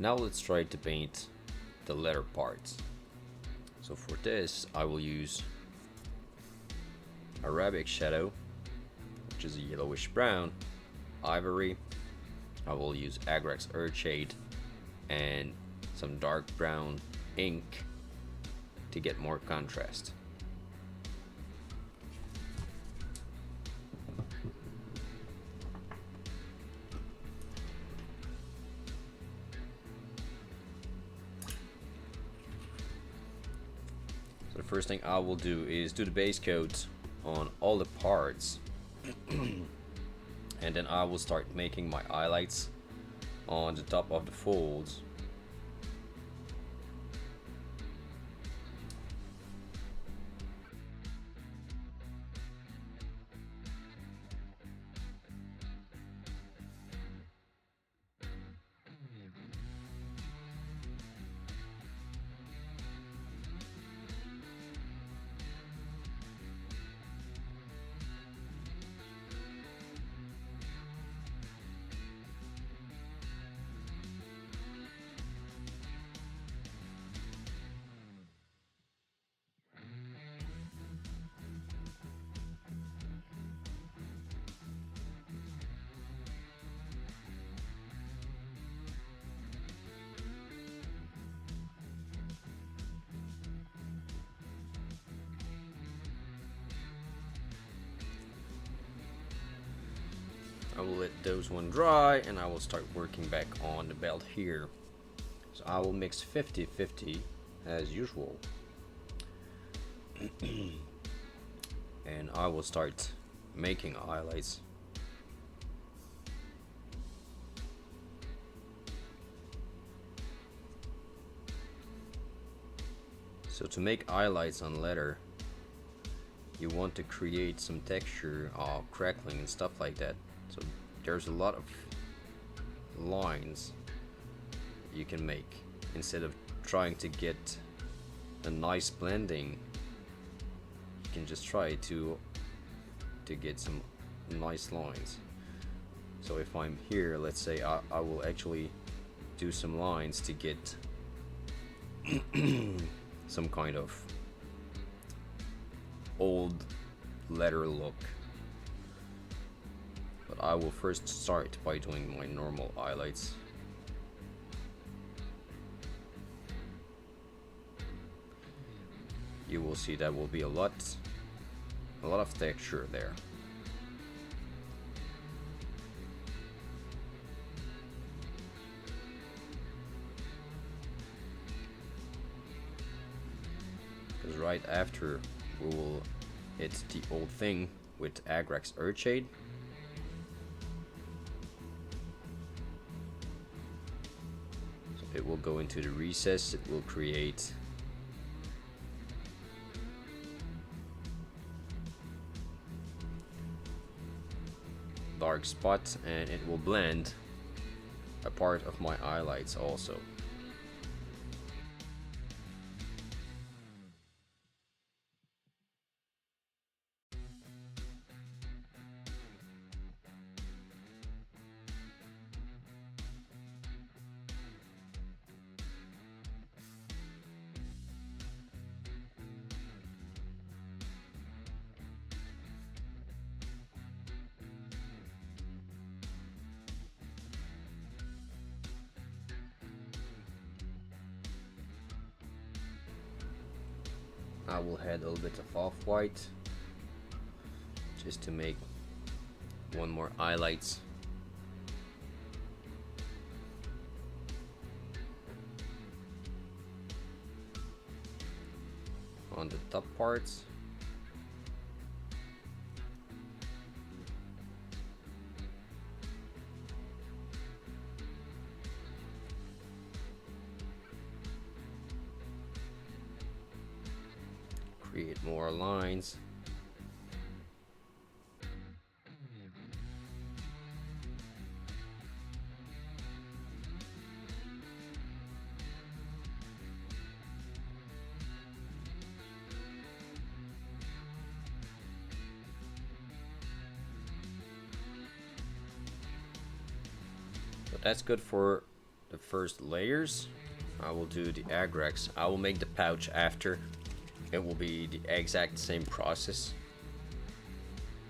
Now let's try to paint the letter parts. So for this I will use Arabic shadow, which is a yellowish brown, ivory. I will use Agrax Earthshade and some dark brown ink to get more contrast. So the first thing I will do is do the base coat on all the parts and then I will start making my highlights on the top of the folds. I will let those one dry and I will start working back on the belt here. So I will mix 50-50 as usual. And I will start making highlights. So to make highlights on letter, you want to create some texture, crackling and stuff like that. So there's a lot of lines you can make instead of trying to get a nice blending. You can just try to get some nice lines. So if I'm here, let's say I will actually do some lines to get some kind of old letter look. But I will first start by doing my normal highlights. You will see that will be a lot of texture there. Because right after we will hit the old thing with Agrax Earthshade. So it will go into the recess, it will create dark spots and it will blend a part of my highlights also. I will add a little bit of off-white just to make one more highlights. On the top parts. Create more lines. But that's good for the first layers. I will do the Agrax. I will make the pouch after. It will be the exact same process.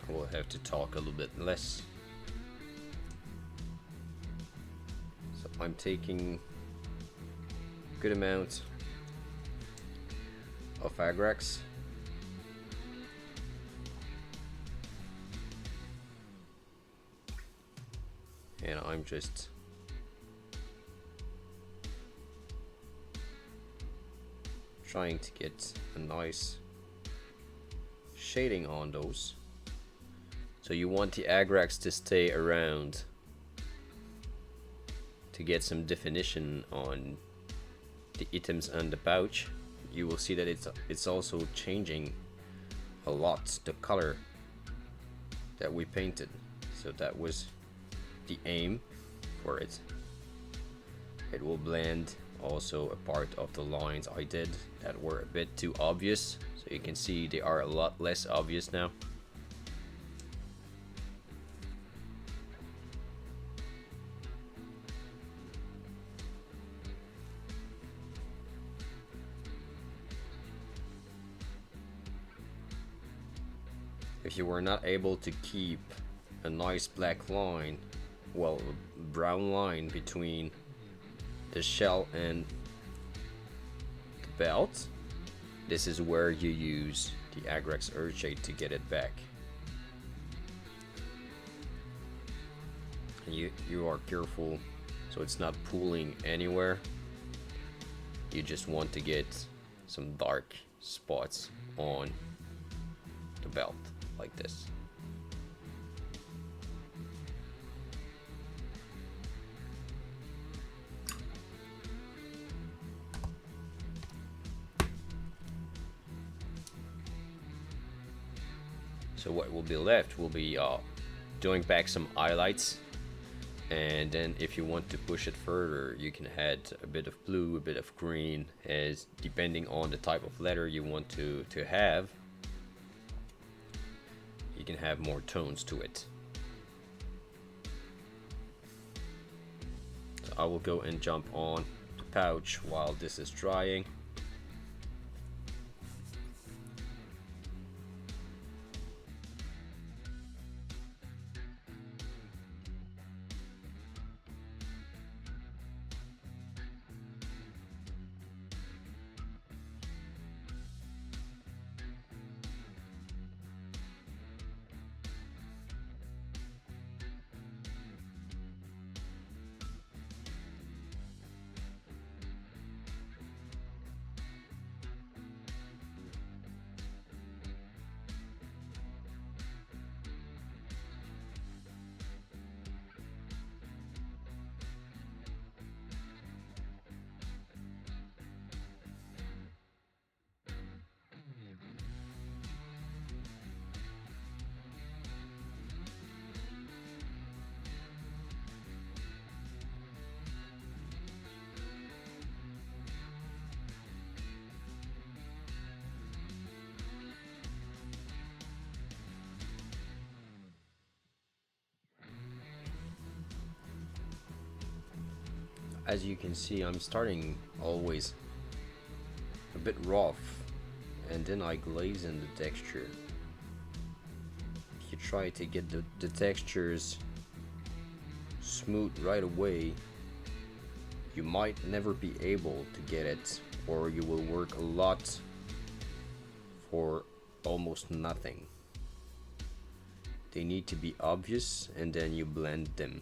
I will have to talk a little bit less. So I'm taking a good amount of Agrax. And I'm just trying to get a nice shading on those. So you want the Agrax to stay around to get some definition on the items and the pouch. You will see that it's also changing a lot the color that we painted. So that was the aim for it. It will blend also a part of the lines I did that were a bit too obvious, so you can see they are a lot less obvious now. If you were not able to keep a nice black line, well, brown line between the shell and the belt, this is where you use the Agrax Earthshade to get it back. And you are careful so it's not pooling anywhere. You just want to get some dark spots on the belt like this. So what will be left will be doing back some highlights, and then if you want to push it further, you can add a bit of blue, a bit of green, as depending on the type of letter you want to have, you can have more tones to it. So I will go and jump on the pouch while this is drying. As you can see, I'm starting always a bit rough, and then I glaze in the texture. If you try to get the textures smooth right away, you might never be able to get it, or you will work a lot for almost nothing. They need to be obvious, and then you blend them.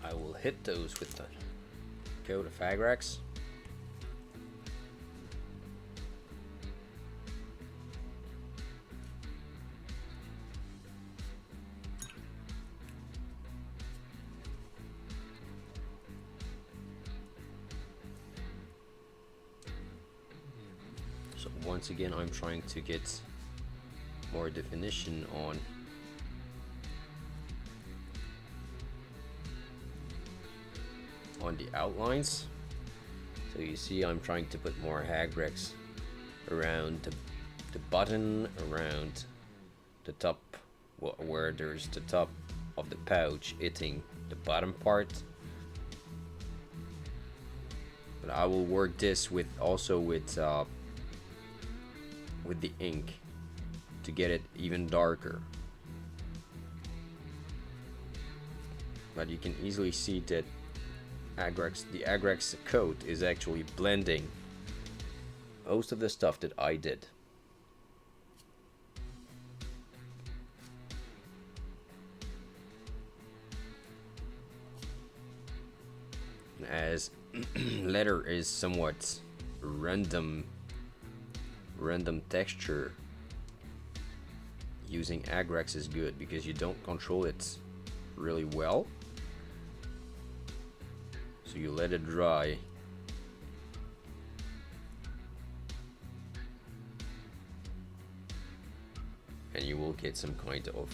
I will hit those with the coat of Agrax. once again, I'm trying to get more definition on the outlines. So you see, I'm trying to put more agrex around the button, around the top, where there's the top of the pouch hitting the bottom part. But I will work this with the ink to get it even darker. But you can easily see that the agrex coat is actually blending most of the stuff that I did. As leather is somewhat random texture, using agrex is good because you don't control it really well. So you let it dry. And you will get some kind of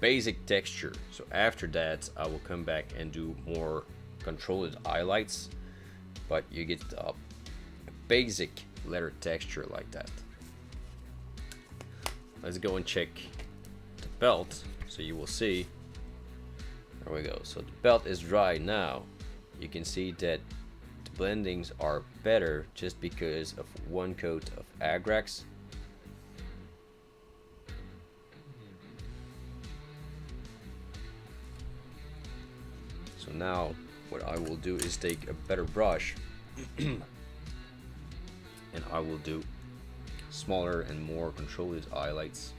basic texture. So after that, I will come back and do more controlled highlights, but you get a basic leather texture like that. Let's go and check the belt, so you will see. There we go. So the belt is dry now. You can see that the blendings are better just because of one coat of agrex. So now what I will do is take a better brush and I will do smaller and more controlled highlights.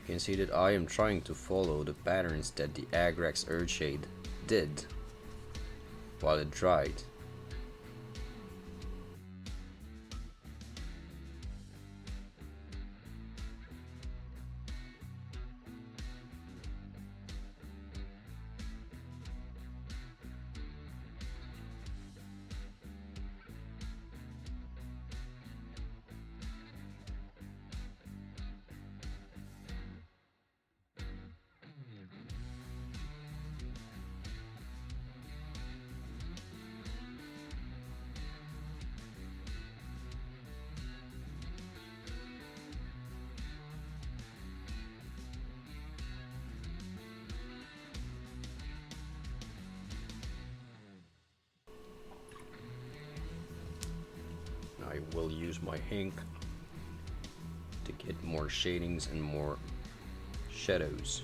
You can see that I am trying to follow the patterns that the agrex Earthshade did while it dried. I will use my ink to get more shadings and more shadows.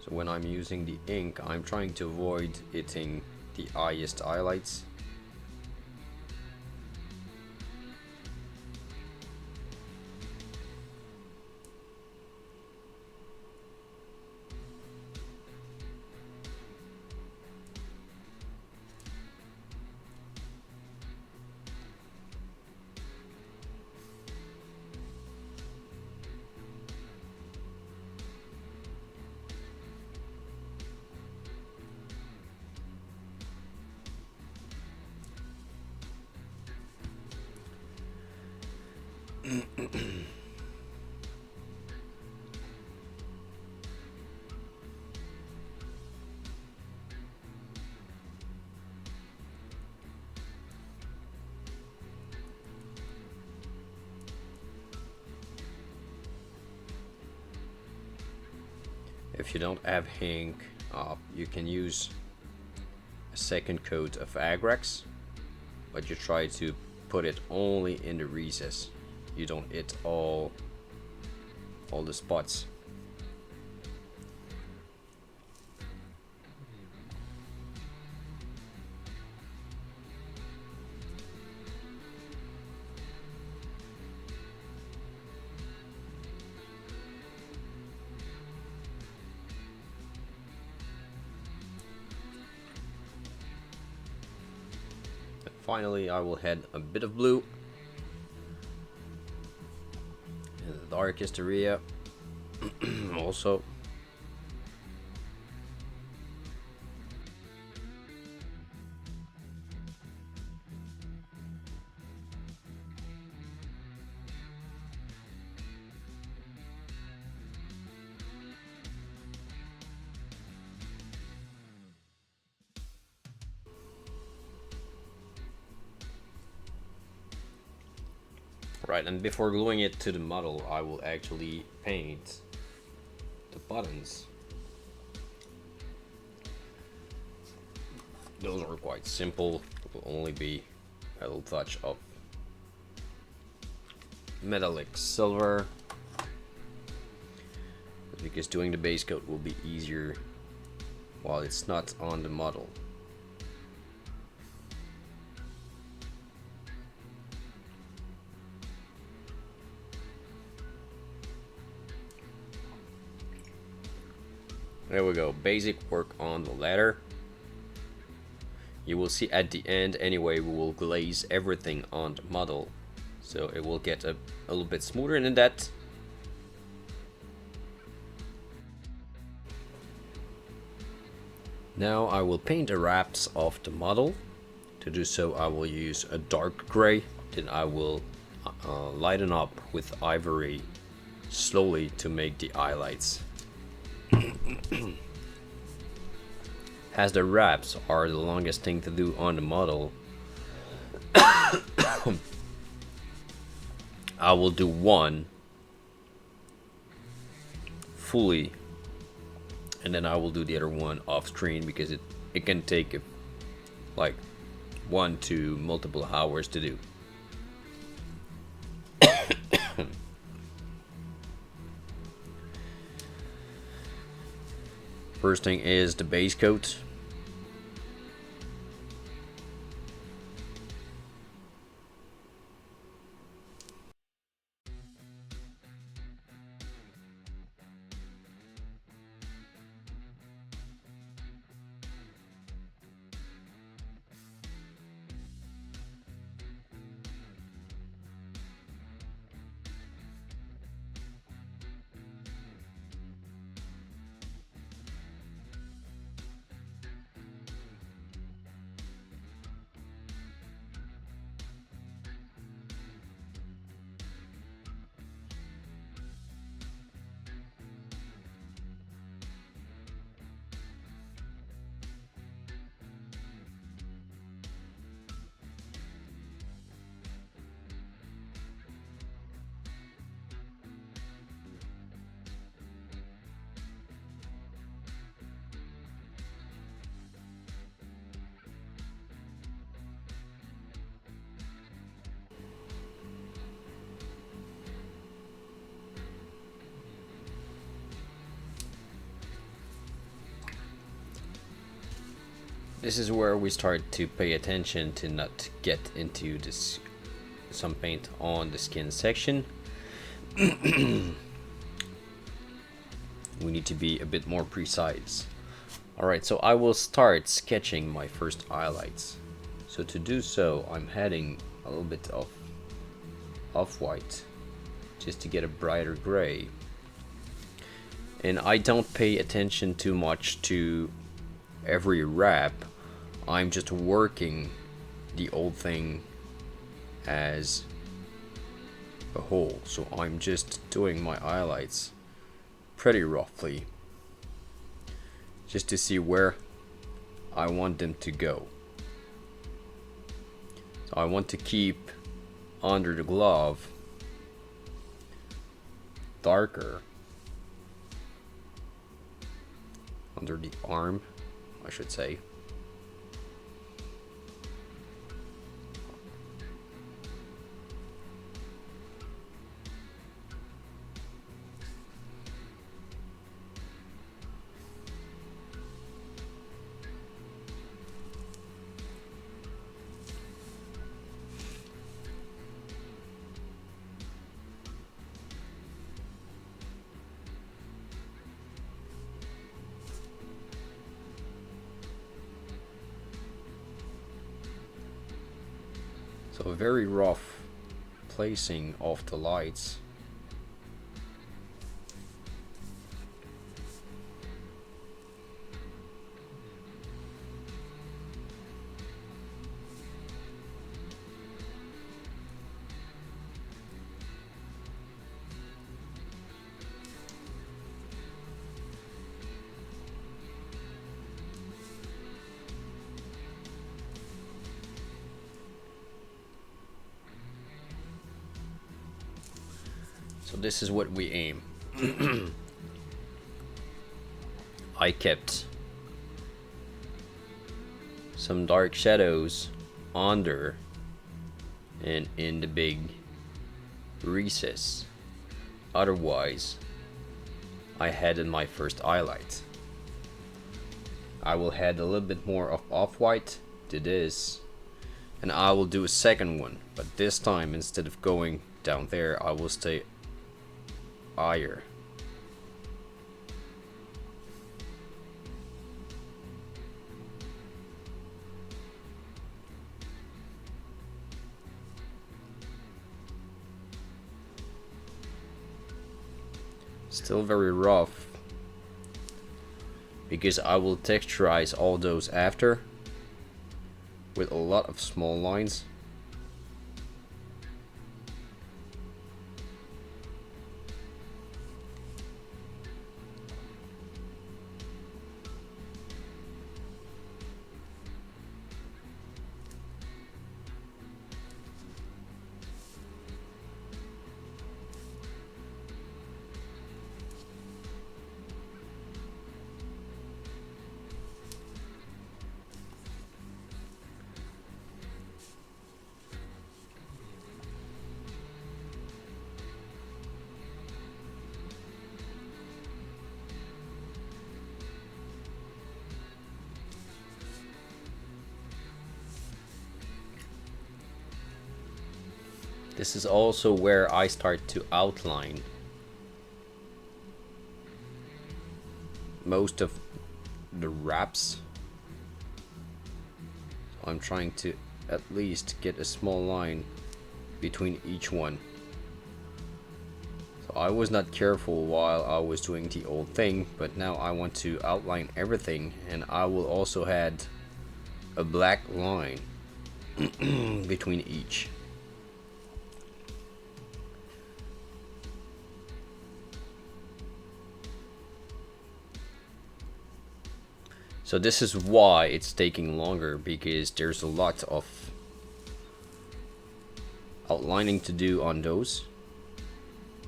So when I'm using the ink, I'm trying to avoid hitting the highest highlights. If you don't have ink, you can use a second coat of Agrax, but you try to put it only in the recess. You don't hit all the spots. Finally, I will add a bit of blue in the darkest area also. Right, and before gluing it to the model, I will actually paint the buttons. Those are quite simple. It will only be a little touch of metallic silver, because doing the base coat will be easier while it's not on the model. There we go, basic work on the leather. You will see at the end anyway, we will glaze everything on the model, so it will get a little bit smoother than that. Now I will paint the wraps of the model. To do so, I will use a dark gray, then I will lighten up with ivory slowly to make the highlights. As the wraps are the longest thing to do on the model, I will do one fully, and then I will do the other one off screen, because it can take like 1 to multiple hours to do. First thing is the base coat. This is where we start to pay attention to not get into this some paint on the skin section. We need to be a bit more precise. Alright, so I will start sketching my first highlights. So to do so, I'm adding a little bit of off-white just to get a brighter gray. And I don't pay attention too much to every wrap. I'm just working the old thing as a whole. So I'm just doing my highlights pretty roughly, just to see where I want them to go. So I want to keep under the glove darker, under the arm, I should say. So a very rough placing of the lights. So this is what we aim. I kept some dark shadows under and in the big recess. Otherwise, I had in my first highlight. I will add a little bit more of off-white to this, and I will do a second one, but this time instead of going down there, I will stay higher. Still very rough, because I will texturize all those after with a lot of small lines. This is also where I start to outline most of the wraps. So I'm trying to at least get a small line between each one. So I was not careful while I was doing the old thing, but now I want to outline everything, and I will also add a black line between each. So this is why it's taking longer, because there's a lot of outlining to do on those,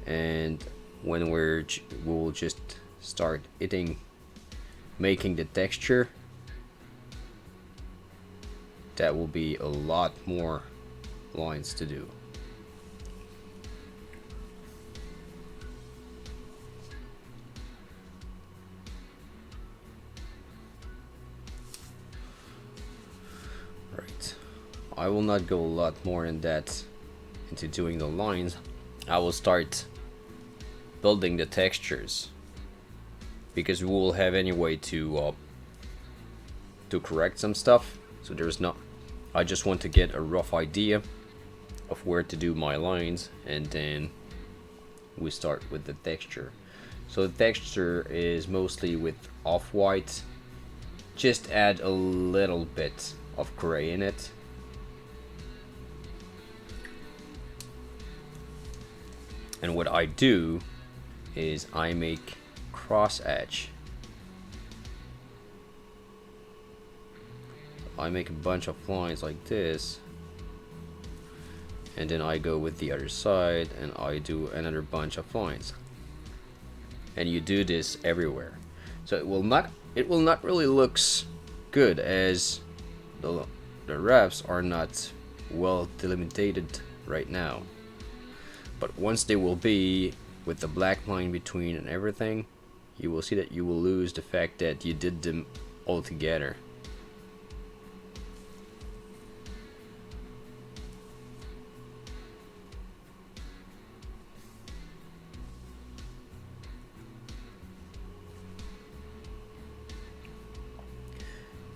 and when we'll just start making the texture, that will be a lot more lines to do. I will not go a lot more in that into doing the lines. I will start building the textures, because we will have any way to correct some stuff. So there's not. I just want to get a rough idea of where to do my lines, and then we start with the texture. So the texture is mostly with off-white. Just add a little bit of gray in it. And what I do is I make cross edge. I make a bunch of lines like this, and then I go with the other side and I do another bunch of lines. And you do this everywhere. So it will not really looks good, as the Raphs are not well delimited right now. But once they will be with the black line between and everything, you will see that you will lose the fact that you did them all together.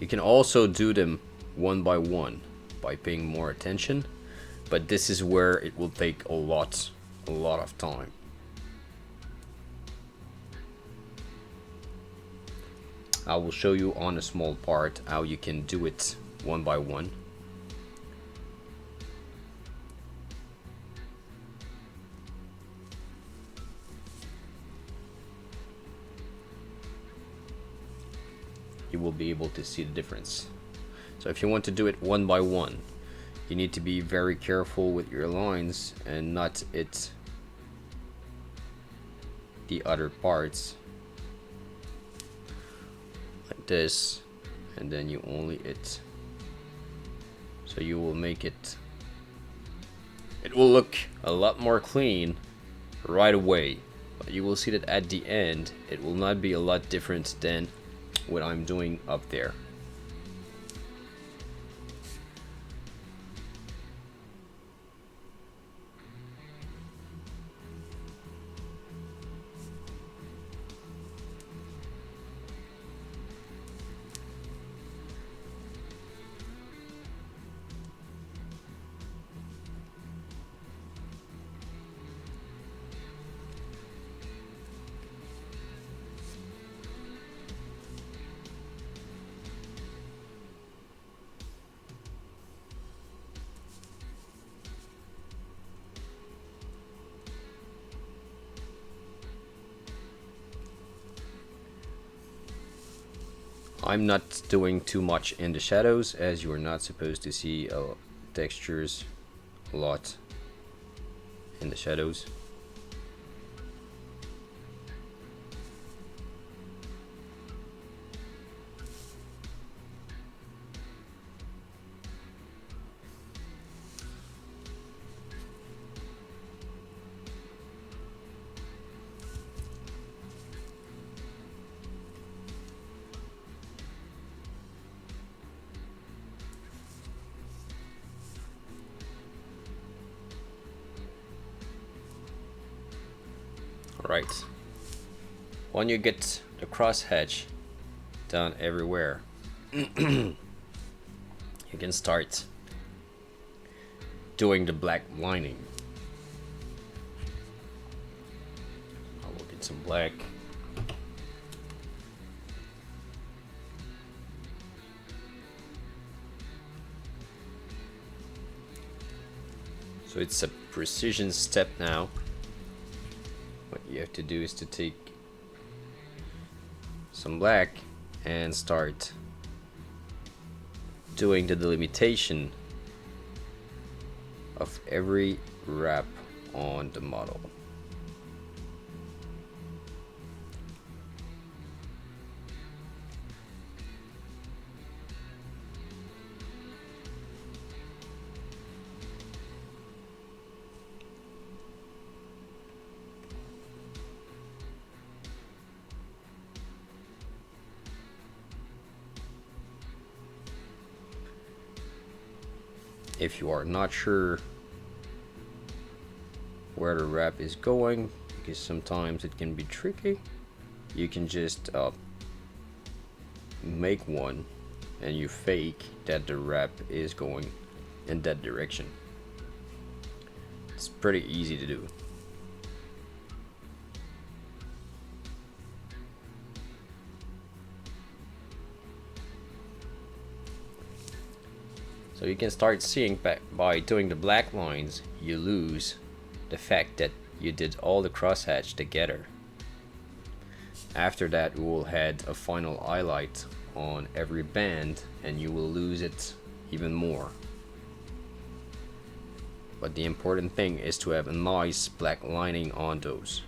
You can also do them one by one by paying more attention, but this is where it will take a lot of time. I will show you on a small part how you can do it one by one. You will be able to see the difference. So if you want to do it one by one, you need to be very careful with your lines and not hit the other parts like this, and then you only hit. So you will make it will look a lot more clean right away, but you will see that at the end it will not be a lot different than what I'm doing up there. I'm not doing too much in the shadows, as you are not supposed to see textures a lot in the shadows. Right. When you get the crosshatch done everywhere, you can start doing the black lining. I will get some black. So it's a precision step now. What you have to do is to take some black and start doing the delimitation of every wrap on the model. If you are not sure where the wrap is going, because sometimes it can be tricky, you can just make one and you fake that the wrap is going in that direction. It's pretty easy to do. So you can start seeing by doing the black lines, you lose the fact that you did all the crosshatch together. After that, we will add a final highlight on every band and you will lose it even more. But the important thing is to have a nice black lining on those.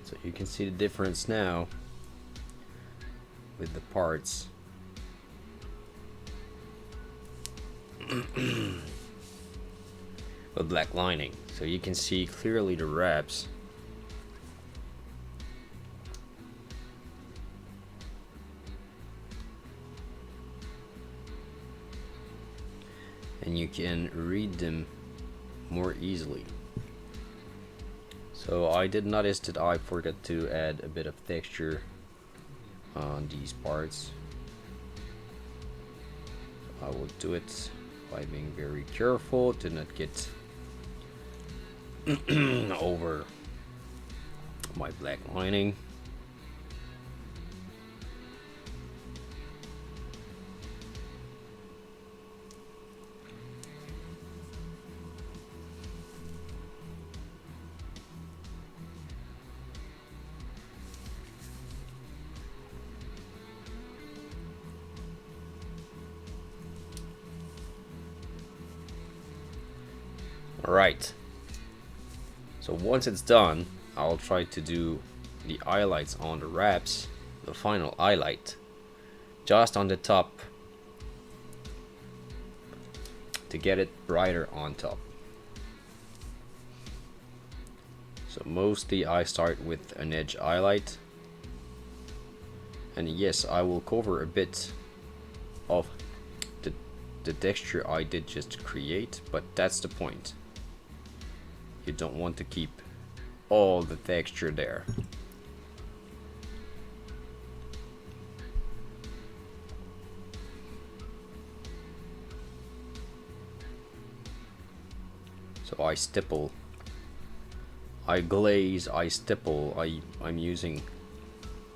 So you can see the difference now with the parts. With black lining, so you can see clearly the wraps. And you can read them more easily. So I did notice that I forgot to add a bit of texture on these parts. So I will do it by being very careful to not get over my black lining. Alright, so once it's done, I'll try to do the highlights on the wraps, the final highlight, just on the top to get it brighter on top. So mostly I start with an edge highlight, and yes, I will cover a bit of the texture I did just create, but that's the point. You don't want to keep all the texture there. So I stipple, I glaze, I stipple, I'm using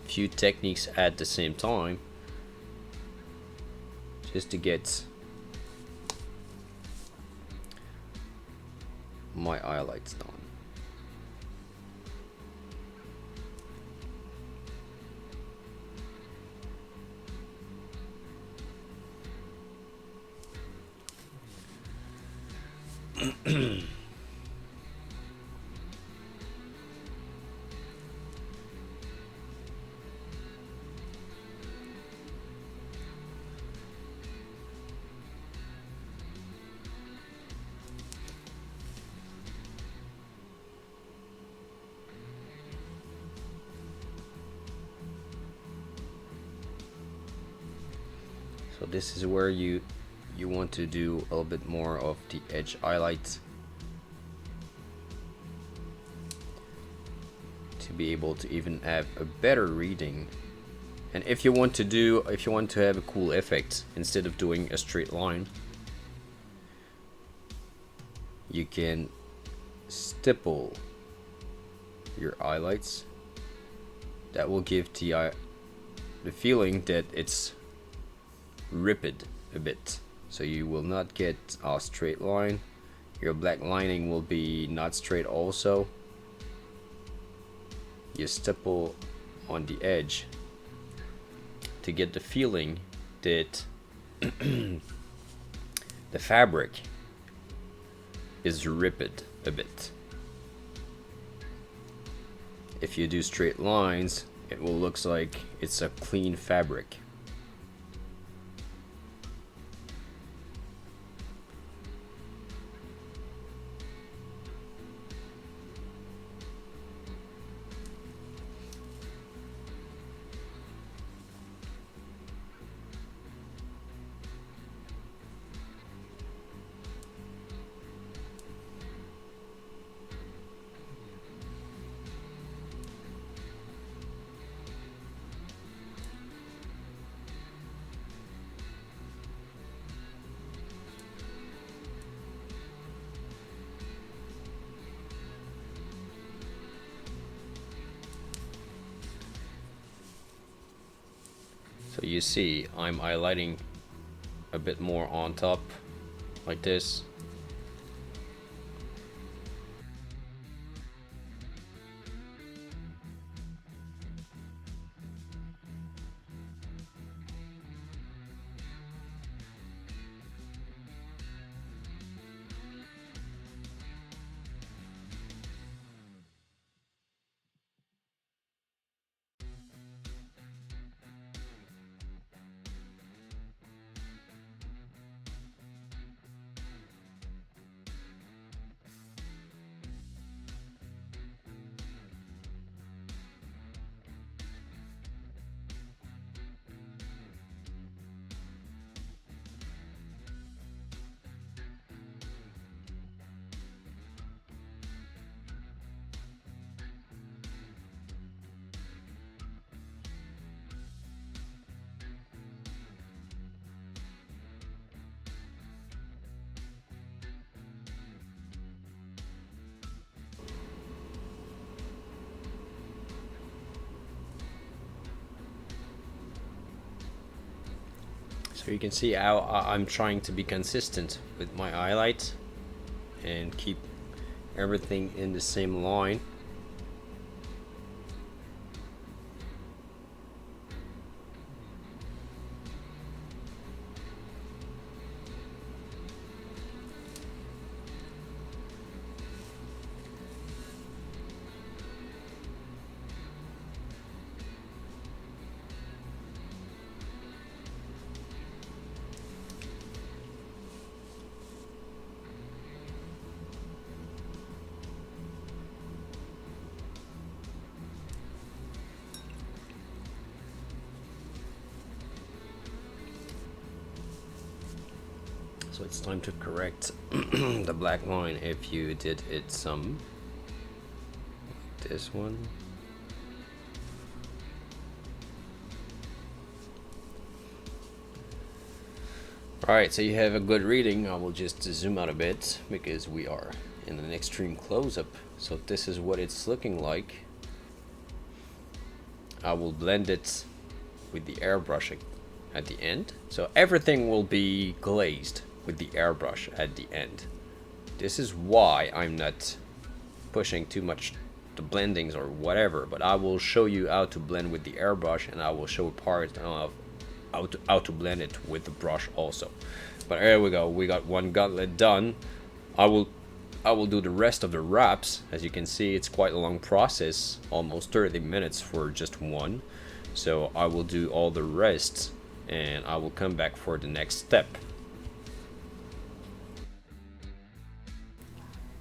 few techniques at the same time just to get my highlights done. So this is where you want to do a little bit more of the edge highlights to be able to even have a better reading. And if you want to have a cool effect, instead of doing a straight line, you can stipple your highlights. That will give the feeling that it's ripped a bit, so you will not get a straight line. Your black lining will be not straight also. You stipple on the edge to get the feeling that the fabric is ripped a bit. If you do straight lines, it will look like it's a clean fabric. So you see, I'm highlighting a bit more on top, like this. So you can see how I'm trying to be consistent with my highlight and keep everything in the same line. So it's time to correct the black line if you did it some like this one. Alright, so you have a good reading. I will just zoom out a bit because we are in an extreme close-up. So this is what it's looking like. I will blend it with the airbrush at the end. So everything will be glazed with the airbrush at the end. This is why I'm not pushing too much the blendings or whatever, but I will show you how to blend with the airbrush, and I will show part of how to blend it with the brush also. But there we go, we got one gauntlet done. I will do the rest of the wraps. As you can see, it's quite a long process, almost 30 minutes for just one. So I will do all the rest and I will come back for the next step.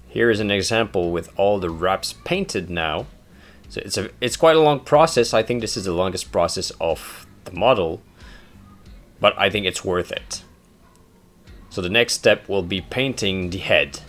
Here is an example with all the wraps painted now. So it's quite a long process. I think this is the longest process of the model, but I think it's worth it. So the next step will be painting the head.